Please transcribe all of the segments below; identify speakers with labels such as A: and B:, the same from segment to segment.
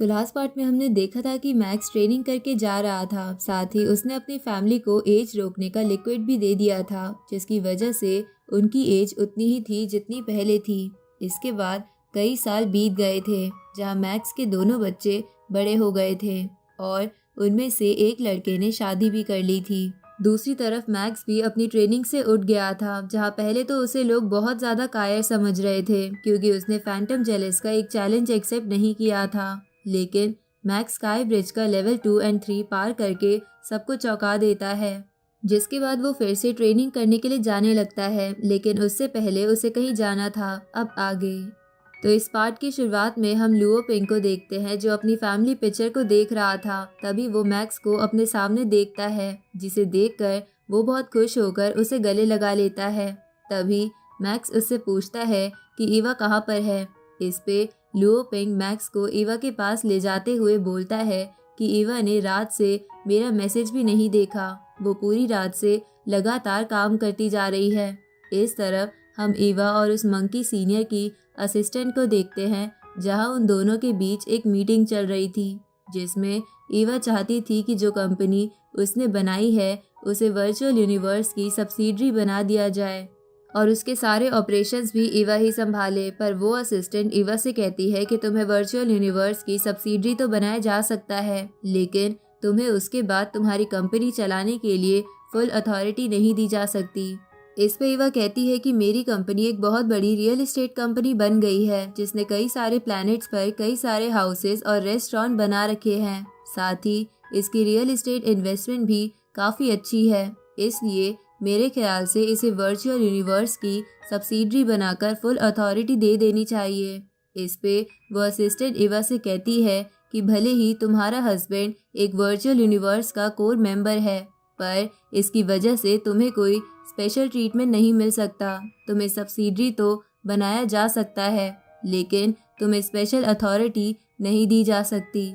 A: तो last part में हमने देखा था कि मैक्स ट्रेनिंग करके जा रहा था, साथ ही उसने अपनी फैमिली को एज रोकने का लिक्विड भी दे दिया था, जिसकी वजह से उनकी एज उतनी ही थी जितनी पहले थी। इसके बाद कई साल बीत गए थे, जहां मैक्स के दोनों बच्चे बड़े हो गए थे और उनमें से एक लड़के ने शादी भी कर ली थी। दूसरी तरफ मैक्स भी अपनी ट्रेनिंग से उठ गया था, जहां पहले तो उसे लोग बहुत ज़्यादा कायर समझ रहे थे क्योंकि उसने फैंटम जेलिस का एक चैलेंज एक्सेप्ट नहीं किया था। लेकिन मैक्स स्काई ब्रिज का लेवल 2 और 3 पार करके सबको चौंका देता है, जिसके बाद वो फिर से ट्रेनिंग करने के लिए जाने लगता है, लेकिन उससे पहले उसे कहीं जाना था। अब आगे तो इस पार्ट की शुरुआत में हम लुओ पिंग को देखते हैं, जो अपनी फैमिली पिक्चर को देख रहा था। तभी वो मैक्स को अपने सामने देखता है, जिसे देखकर वो बहुत खुश होकर उसे गले लगा लेता है। तभी मैक्स उससे पूछता है कि ईवा कहाँ पर है। इस पे लुओ पिंग मैक्स को ईवा के पास ले जाते हुए बोलता है कि ईवा ने रात से मेरा मैसेज भी नहीं देखा, वो पूरी रात से लगातार काम करती जा रही है। इस तरफ हम ईवा और उस मंकी सीनियर की असिस्टेंट को देखते हैं, जहां उन दोनों के बीच एक मीटिंग चल रही थी, जिसमें ईवा चाहती थी कि जो कंपनी उसने बनाई है उसे वर्चुअल यूनिवर्स की सब्सिडरी बना दिया जाए और उसके सारे ऑपरेशंस भी ईवा ही संभाले। पर वो असिस्टेंट ईवा से कहती है कि तुम्हें वर्चुअल यूनिवर्स की सब्सिडरी तो बनाया जा सकता है, लेकिन तुम्हें उसके बाद तुम्हारी कंपनी चलाने के लिए फुल अथॉरिटी नहीं दी जा सकती। इस पे ईवा कहती है कि मेरी कंपनी एक बहुत बड़ी रियल एस्टेट कंपनी बन गई है, जिसने कई सारे प्लैनेट्स पर कई सारे हाउसेस और रेस्टोरेंट बना रखे हैं। साथ ही इसकी रियल एस्टेट इन्वेस्टमेंट भी काफ़ी अच्छी है, इसलिए मेरे ख्याल से इसे वर्चुअल यूनिवर्स की सब्सिडरी बनाकर फुल अथॉरिटी दे देनी चाहिए। इस पे वो असिस्टेंट ईवा से कहती है कि भले ही तुम्हारा हस्बैंड एक वर्चुअल यूनिवर्स का कोर मेंबर है, पर इसकी वजह से तुम्हें कोई स्पेशल ट्रीटमेंट नहीं मिल सकता। तुम्हें सब्सिडरी तो बनाया जा सकता है, लेकिन तुम्हें स्पेशल अथॉरिटी नहीं दी जा सकती।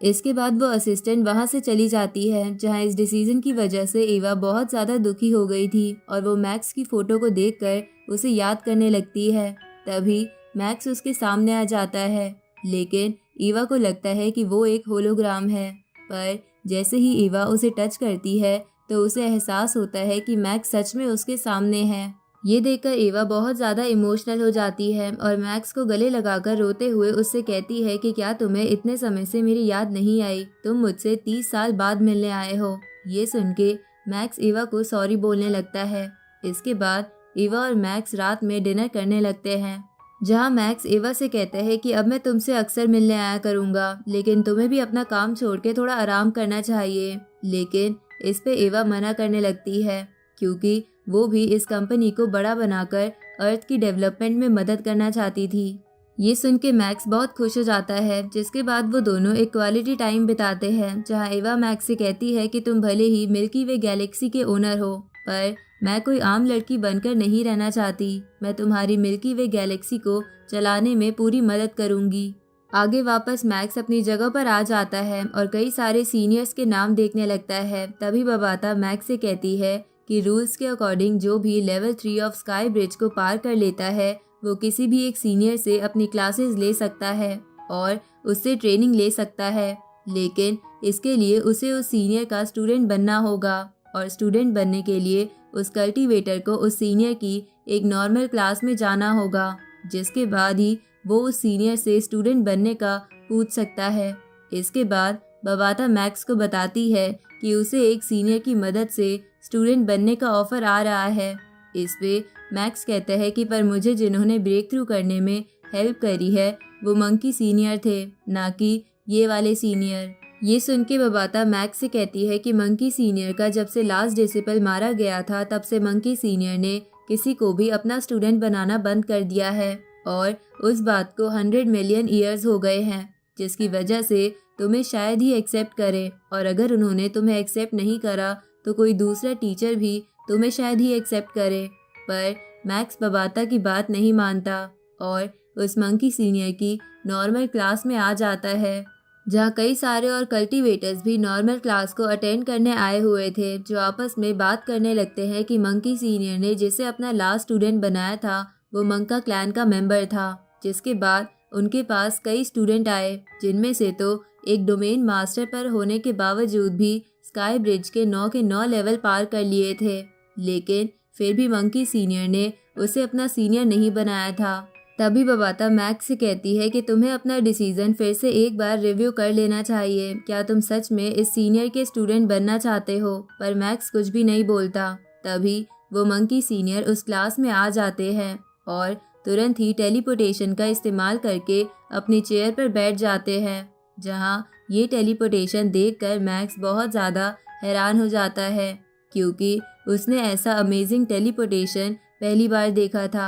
A: इसके बाद वो असिस्टेंट वहाँ से चली जाती है, जहाँ इस डिसीजन की वजह से ईवा बहुत ज़्यादा दुखी हो गई थी और वो मैक्स की फ़ोटो को देखकर उसे याद करने लगती है। तभी मैक्स उसके सामने आ जाता है, लेकिन ईवा को लगता है कि वो एक होलोग्राम है। पर जैसे ही ईवा उसे टच करती है तो उसे एहसास होता है कि मैक्स सच में उसके सामने है। ये देखकर ईवा बहुत ज़्यादा इमोशनल हो जाती है और मैक्स को गले लगाकर रोते हुए उससे कहती है कि क्या तुम्हें इतने समय से मेरी याद नहीं आई? तुम मुझसे 30 साल बाद मिलने आए हो। ये सुन के मैक्स ईवा को सॉरी बोलने लगता है। इसके बाद ईवा और मैक्स रात में डिनर करने लगते हैं, जहाँ मैक्स ईवा से कहता है कि अब मैं तुमसे अक्सर मिलने आया करूँगा, लेकिन तुम्हें भी अपना काम छोड़ के थोड़ा आराम करना चाहिए। लेकिन इस पे ईवा मना करने लगती है, क्योंकि वो भी इस कंपनी को बड़ा बनाकर अर्थ की डेवलपमेंट में मदद करना चाहती थी। ये सुन के मैक्स बहुत खुश हो जाता है, जिसके बाद वो दोनों एक क्वालिटी टाइम बिताते हैं, जहाँ ईवा मैक्स से कहती है कि तुम भले ही मिल्की वे गैलेक्सी के ओनर हो, पर मैं कोई आम लड़की बनकर नहीं रहना चाहती। मैं तुम्हारी मिल्की वे गैलेक्सी को चलाने में पूरी मदद करूंगी। आगे वापस मैक्स अपनी जगह पर आ जाता है और कई सारे सीनियर्स के नाम देखने लगता है। तभी बबाता मैक्स से कहती है कि रूल्स के अकॉर्डिंग जो भी लेवल 3 ऑफ स्काई ब्रिज को पार कर लेता है वो किसी भी एक सीनियर से अपनी क्लासेस ले सकता है और उससे ट्रेनिंग ले सकता है, लेकिन इसके लिए उसे उस सीनियर का स्टूडेंट बनना होगा और स्टूडेंट बनने के लिए उस कल्टीवेटर को उस सीनियर की एक नॉर्मल क्लास में जाना होगा, जिसके बाद ही वो उस सीनियर से स्टूडेंट बनने का पूछ सकता है। इसके बाद बबाता मैक्स को बताती है कि उसे एक सीनियर की मदद से स्टूडेंट बनने का ऑफर आ रहा है। इस पे मैक्स कहता है कि पर मुझे जिन्होंने ब्रेक थ्रू करने में हेल्प करी है वो मंकी सीनियर थे, ना कि ये वाले सीनियर। ये सुन के बबाता मैक्स से कहती है कि मंकी सीनियर का जब से लास्ट डिसिपल मारा गया था तब से मंकी सीनियर ने किसी को भी अपना स्टूडेंट बनाना बंद कर दिया है और उस बात को 100 मिलियन ईयर्स हो गए हैं, जिसकी वजह से तुम्हें शायद ही एक्सेप्ट करे, और अगर उन्होंने तुम्हें एक्सेप्ट नहीं करा तो कोई दूसरा टीचर भी तुम्हें शायद ही एक्सेप्ट करे। पर मैक्स बबाता की बात नहीं मानता और उस मंकी सीनियर की नॉर्मल क्लास में आ जाता है, जहाँ कई सारे और कल्टीवेटर्स भी नॉर्मल क्लास को अटेंड करने आए हुए थे, जो आपस में बात करने लगते हैं कि मंकी सीनियर ने जिसे अपना लास्ट स्टूडेंट बनाया था वो मंका क्लैन का मेंबर था। जिसके बाद उनके पास कई स्टूडेंट आए, जिनमें से तो एक डोमेन मास्टर पर होने के बावजूद भी स्काई ब्रिज के 9 लेवल पार कर लिए थे। लेकिन फिर भी मंकी सीनियर ने उसे अपना सीनियर नहीं बनाया था। तभी बबाता मैक्स से कहती है कि तुम्हें अपना डिसीजन फिर से एक बार रिव्यू कर लेना चाहिए। क्या तुम सच में इस सीनियर के स्टूडेंट बनना चाहते हो? पर मैक्स कुछ भी नहीं बोलता। तभी वो मंकी सीनियर उस क्लास में आ जाते हैं और तुरंत ही टेलीपोर्टेशन का इस्तेमाल करके अपनी चेयर पर बैठ जाते हैं, जहां ये टेलीपोर्टेशन देखकर मैक्स बहुत ज़्यादा हैरान हो जाता है, क्योंकि उसने ऐसा अमेजिंग टेलीपोर्टेशन पहली बार देखा था।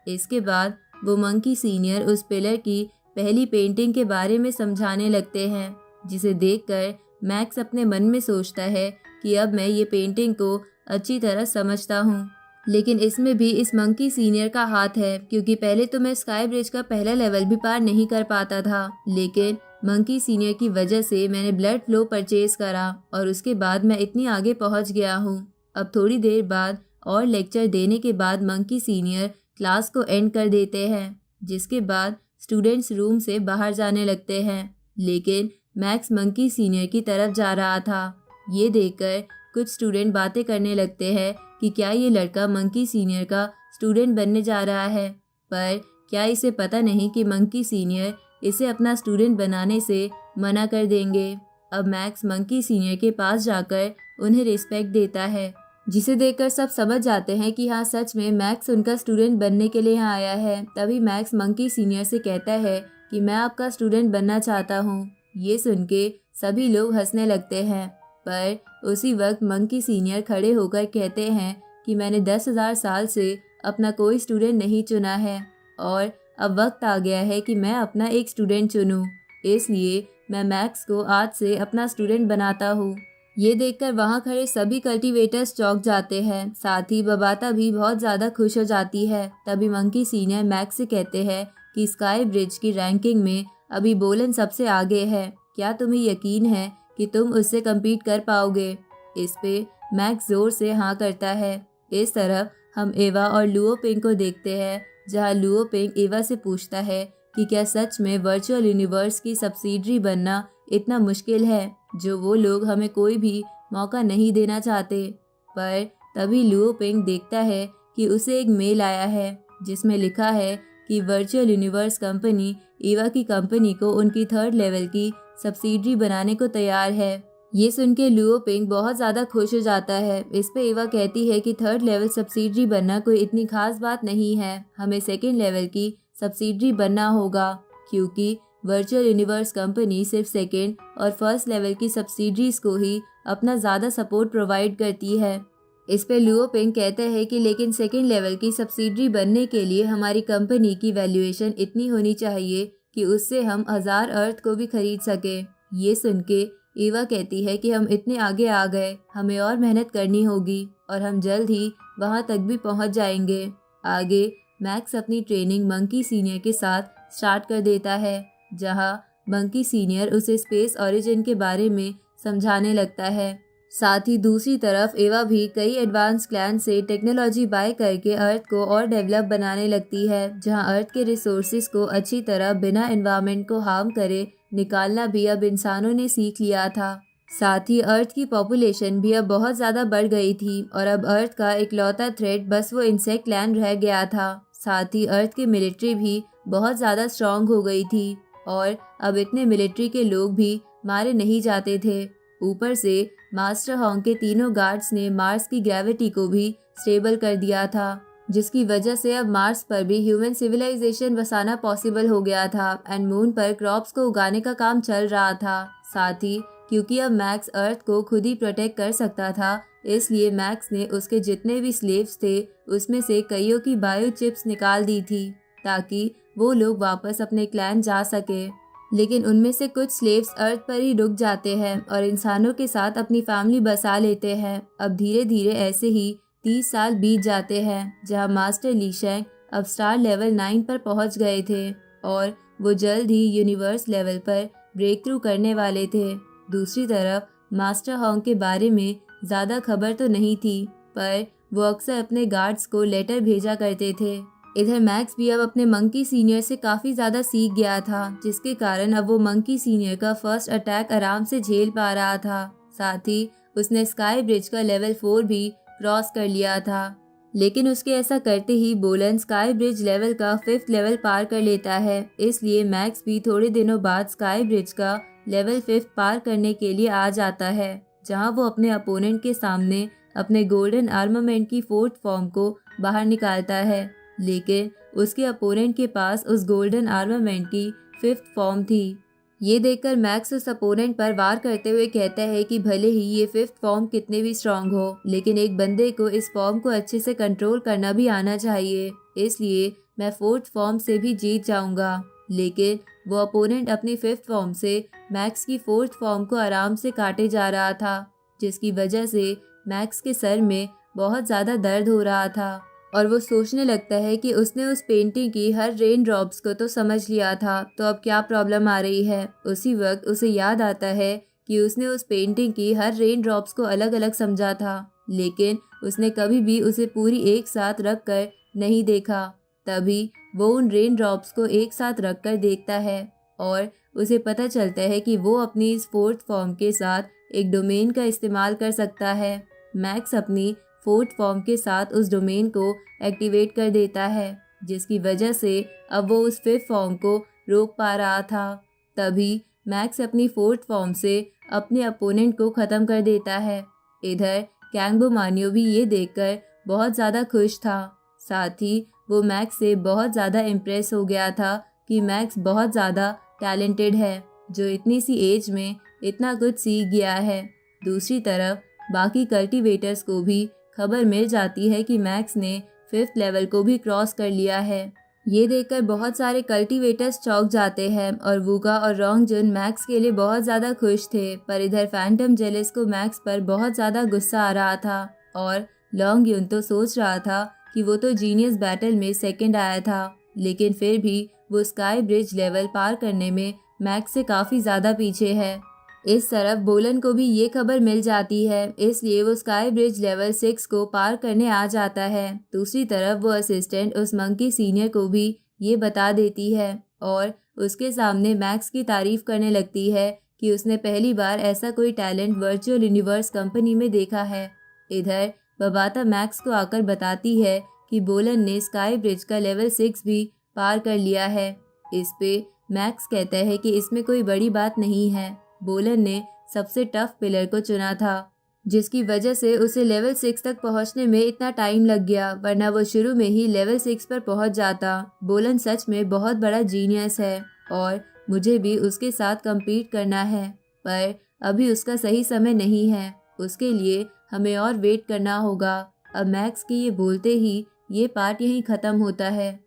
A: इसके बाद वो मंकी सीनियर उस पिलर की पहली पेंटिंग के बारे में समझाने लगते हैं, जिसे देखकर मैक्स अपने मन में सोचता है कि अब मैं ये पेंटिंग को अच्छी तरह समझता हूँ। लेकिन इसमें भी इस मंकी सीनियर का हाथ है, क्योंकि पहले तो मैं स्काई ब्रिज का पहला लेवल भी पार नहीं कर पाता था, लेकिन मंकी सीनियर की वजह से मैंने ब्लड फ्लो परचेज करा और उसके बाद मैं इतनी आगे पहुंच गया हूँ। अब थोड़ी देर बाद और लेक्चर देने के बाद मंकी सीनियर क्लास को एंड कर देते हैं, जिसके बाद स्टूडेंट्स रूम से बाहर जाने लगते हैं। लेकिन मैक्स मंकी सीनियर की तरफ जा रहा था। ये देखकर कुछ स्टूडेंट बातें करने लगते हैं कि क्या ये लड़का मंकी सीनियर का स्टूडेंट बनने जा रहा है, पर क्या इसे पता नहीं कि मंकी सीनियर इसे अपना स्टूडेंट बनाने से मना कर देंगे। अब मैक्स मंकी सीनियर के पास जाकर उन्हें रिस्पेक्ट देता है, जिसे देखकर सब समझ जाते हैं कि हाँ, सच में मैक्स उनका स्टूडेंट बनने के लिए यहाँ आया है। तभी मैक्स मंकी सीनियर से कहता है कि मैं आपका स्टूडेंट बनना चाहता हूँ। ये सुन के सभी लोग हंसने लगते हैं, पर उसी वक्त मंकी सीनियर खड़े होकर कहते हैं कि मैंने 10,000 साल से अपना कोई स्टूडेंट नहीं चुना है और अब वक्त आ गया है कि मैं अपना एक स्टूडेंट चुनूं। इसलिए मैं मैक्स को आज से अपना स्टूडेंट बनाता हूँ। ये देखकर वहाँ खड़े सभी कल्टीवेटर्स चौंक जाते हैं, साथ ही बबाता भी बहुत ज़्यादा खुश हो जाती है। तभी मंकी सीनियर मैक्स से कहते हैं कि स्काई ब्रिज की रैंकिंग में अभी बोलन सबसे आगे है। क्या तुम्हें यकीन है कि तुम उससे कम्पीट कर पाओगे? इस पे मैक्स जोर से हाँ करता है। इस तरफ हम एवा और लुओ पिंग को देखते हैं, जहाँ लुओ पिंग एवा से पूछता है कि क्या सच में वर्चुअल यूनिवर्स की सब्सिडरी बनना इतना मुश्किल है, जो वो लोग हमें कोई भी मौका नहीं देना चाहते। पर तभी लुओ पिंग देखता है कि उसे एक मेल आया है, जिसमें लिखा है कि वर्चुअल यूनिवर्स कंपनी एवा की कंपनी को उनकी 3rd लेवल की सब्सिडरी बनाने को तैयार है। ये सुन के लुओ पिंग बहुत ज़्यादा खुश हो जाता है। इस पे एवा कहती है कि 3rd लेवल सब्सिडरी बनना कोई इतनी खास बात नहीं है, हमें 2nd लेवल की सब्सिडरी बनना होगा, क्योंकि वर्चुअल यूनिवर्स कंपनी सिर्फ 2nd और 1st लेवल की सब्सिडरीज को ही अपना ज़्यादा सपोर्ट प्रोवाइड करती है। इस पे लुओ पिंग कहते हैं कि लेकिन 2nd लेवल की सब्सिडरी बनने के लिए हमारी कंपनी की वैल्यूएशन इतनी होनी चाहिए कि उससे हम 1000 अर्थ को भी खरीद सके। ये सुन के एवा कहती है कि हम इतने आगे आ गए, हमें और मेहनत करनी होगी और हम जल्द ही वहाँ तक भी पहुँच जाएंगे। आगे मैक्स अपनी ट्रेनिंग मंकी सीनियर के साथ स्टार्ट कर देता है, जहाँ मंकी सीनियर उसे स्पेस ओरिजिन के बारे में समझाने लगता है। साथ ही दूसरी तरफ एवा भी कई एडवांस क्लैन से टेक्नोलॉजी बाय करके अर्थ को और डेवलप बनाने लगती है, जहां अर्थ के रिसोर्सेज को अच्छी तरह बिना एनवायरनमेंट को हार्म करे निकालना भी अब इंसानों ने सीख लिया था। साथ ही अर्थ की पॉपुलेशन भी अब बहुत ज़्यादा बढ़ गई थी और अब अर्थ का इकलौता थ्रेट बस वो इंसेक्ट लैंड रह गया था। साथ ही अर्थ की मिलिट्री भी बहुत ज़्यादा स्ट्रॉन्ग हो गई थी और अब इतने मिलिट्री के लोग भी मारे नहीं जाते थे। ऊपर से मास्टर हॉन्ग के तीनों गार्ड्स ने मार्स की ग्रेविटी को भी स्टेबल कर दिया था, जिसकी वजह से अब मार्स पर भी ह्यूमन सिविलाइजेशन बसाना पॉसिबल हो गया था एंड मून पर क्रॉप्स को उगाने का काम चल रहा था। साथ ही क्योंकि अब मैक्स अर्थ को खुद ही प्रोटेक्ट कर सकता था, इसलिए मैक्स ने उसके जितने भी स्लेव्स थे उसमें से कईयों की बायो चिप्स निकाल दी थी, ताकि वो लोग वापस अपने क्लैन जा सके। लेकिन उनमें से कुछ स्लेव्स अर्थ पर ही रुक जाते हैं और इंसानों के साथ अपनी फैमिली बसा लेते हैं। अब धीरे धीरे ऐसे ही 30 साल बीत जाते हैं, जहां मास्टर ली शेंग अब स्टार लेवल 9 पर पहुंच गए थे और वो जल्द ही यूनिवर्स लेवल पर ब्रेक थ्रू करने वाले थे। दूसरी तरफ मास्टर हॉन्ग के बारे में ज़्यादा खबर तो नहीं थी, पर वो अक्सर अपने गार्ड्स को लेटर भेजा करते थे, इधर मैक्स भी अब अपने मंकी सीनियर से काफ़ी ज़्यादा सीख गया था, जिसके कारण अब वो मंकी सीनियर का फर्स्ट अटैक आराम से झेल पा रहा था। साथ ही उसने स्काई ब्रिज का लेवल 4 भी क्रॉस कर लिया था। लेकिन उसके ऐसा करते ही बोलन स्काई ब्रिज लेवल का 5th लेवल पार कर लेता है। इसलिए मैक्स भी थोड़े दिनों बाद स्काई ब्रिज का लेवल 5 पार करने के लिए आ जाता है, जहां वो अपने अपोनेंट के सामने अपने गोल्डन आर्मामेंट की 4th फॉर्म को बाहर निकालता है। लेकिन उसके अपोनेंट के पास उस गोल्डन आर्मामेंट की 5th फॉर्म थी। ये देखकर मैक्स उस अपोनेंट पर वार करते हुए कहता है कि भले ही ये 5th फॉर्म कितने भी स्ट्रांग हो, लेकिन एक बंदे को इस फॉर्म को अच्छे से कंट्रोल करना भी आना चाहिए। इसलिए मैं 4th फॉर्म से भी जीत जाऊंगा। लेकिन वो अपोनेंट अपनी 5th फॉर्म से मैक्स की 4th फॉर्म को आराम से काटे जा रहा था, जिसकी वजह से मैक्स के सर में बहुत ज़्यादा दर्द हो रहा था और वो सोचने लगता है कि उसने उस पेंटिंग की हर रेन ड्रॉप्स को तो समझ लिया था, तो अब क्या प्रॉब्लम आ रही है। उसी वक्त उसे याद आता है कि उसने उस पेंटिंग की हर रेन ड्रॉप्स को अलग अलग समझा था, लेकिन उसने कभी भी उसे पूरी एक साथ रख कर नहीं देखा। तभी वो उन रेन ड्रॉप्स को एक साथ रख कर देखता है और उसे पता चलता है कि वो अपनी इस 4th फॉर्म के साथ एक डोमेन का इस्तेमाल कर सकता है। मैक्स अपनी 4th फॉर्म के साथ उस डोमेन को एक्टिवेट कर देता है, जिसकी वजह से अब वो उस 5th फॉर्म को रोक पा रहा था। तभी मैक्स अपनी 4th फॉर्म से अपने अपोनेंट को ख़त्म कर देता है। इधर कैंगबो मानियो भी ये देखकर बहुत ज़्यादा खुश था। साथ ही वो मैक्स से बहुत ज़्यादा इम्प्रेस हो गया था कि मैक्स बहुत ज़्यादा टैलेंटेड है, जो इतनी सी एज में इतना कुछ सीख गया है। दूसरी तरफ बाकी कल्टीवेटर्स को भी खबर मिल जाती है कि मैक्स ने 5th लेवल को भी क्रॉस कर लिया है। ये देखकर बहुत सारे कल्टीवेटर्स चौंक जाते हैं और वूका और रोंगजुन मैक्स के लिए बहुत ज़्यादा खुश थे। पर इधर फैंटम जेलिस को मैक्स पर बहुत ज़्यादा गुस्सा आ रहा था और लोंगयुन तो सोच रहा था कि वो तो जीनियस बैटल में 2nd आया था, लेकिन फिर भी वो स्काई ब्रिज लेवल पार करने में मैक्स से काफ़ी ज़्यादा पीछे है। इस तरफ बोलन को भी ये खबर मिल जाती है, इसलिए वो स्काई ब्रिज लेवल 6 को पार करने आ जाता है। दूसरी तरफ वो असिस्टेंट उस मंकी सीनियर को भी ये बता देती है और उसके सामने मैक्स की तारीफ करने लगती है कि उसने पहली बार ऐसा कोई टैलेंट वर्चुअल यूनिवर्स कंपनी में देखा है। इधर बबाता मैक्स को आकर बताती है कि बोलन ने स्काई ब्रिज का लेवल 6 भी पार कर लिया है। इस पे मैक्स कहता है कि इसमें कोई बड़ी बात नहीं है। बोलन ने सबसे टफ पिलर को चुना था, जिसकी वजह से उसे लेवल 6 तक पहुंचने में इतना टाइम लग गया, वरना वो शुरू में ही लेवल 6 पर पहुंच जाता। बोलन सच में बहुत बड़ा जीनियस है और मुझे भी उसके साथ compete करना है, पर अभी उसका सही समय नहीं है। उसके लिए हमें और वेट करना होगा। अब मैक्स के ये बोलते ही ये पार्ट यहीं ख़त्म होता है।